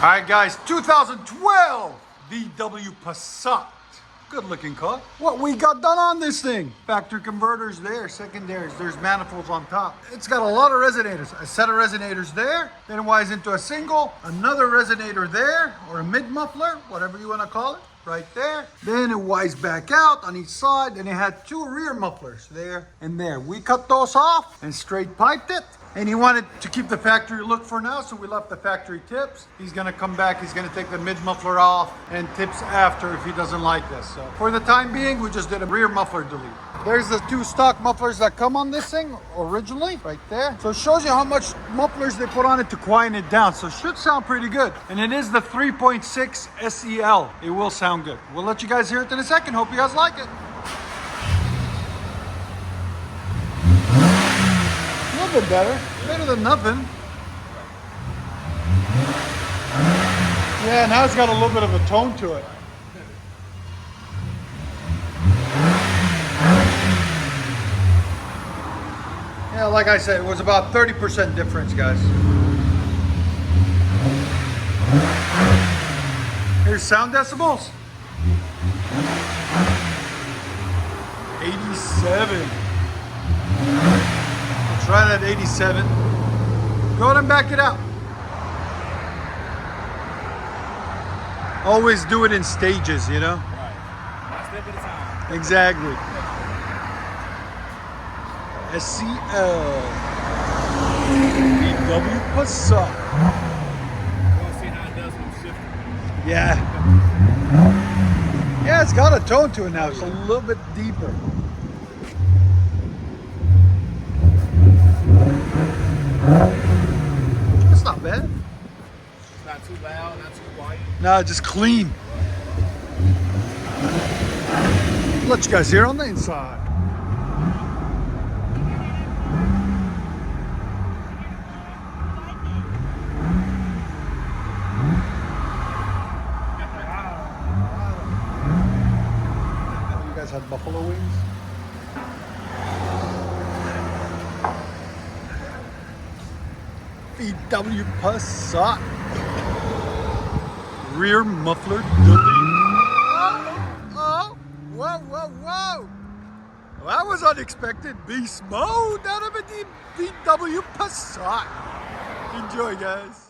All right, guys, 2012 VW Passat. Good looking car. What we got done on this thing? Factory converters there, secondaries, there's manifolds on top. It's got a lot of resonators. A set of resonators there, then it wires into a single, another resonator there, or a mid muffler, whatever you want to call it, right there. Then it wires back out on each side, and it had two rear mufflers there and there. We cut those off and straight piped it. And he wanted to keep the factory look for now, so we left the factory tips. He's gonna come back, he's gonna take the mid muffler off and tips after if he doesn't like this. So for the time being, we just did a rear muffler delete. There's the two stock mufflers that come on this thing originally, right there. So it shows you how much mufflers they put on it to quieten it down. So it should sound pretty good. And it is the 3.6 SEL. It will sound good. We'll let you guys hear it in a second. Hope you guys like it. A little bit better than nothing. Yeah, now it's got a little bit of a tone to it. Yeah, like I said, it was about 30% difference, guys. Here's sound decibels. 87. Try that 87. Go ahead and back it out. Always do it in stages, you know? Right. One step at a time. Exactly. SCL. VW Passat. We'll see how it does when it's shifting. Yeah. Yeah, it's got a tone to it now. It's a little bit deeper. It's not bad. It's not too loud, not too quiet. No, just clean. Let you guys hear on the inside. You guys had buffalo wings? VW Passat. Rear muffler delete. Oh, whoa, whoa, whoa. Well, that was unexpected. Beast mode out of a VW Passat. Enjoy, guys.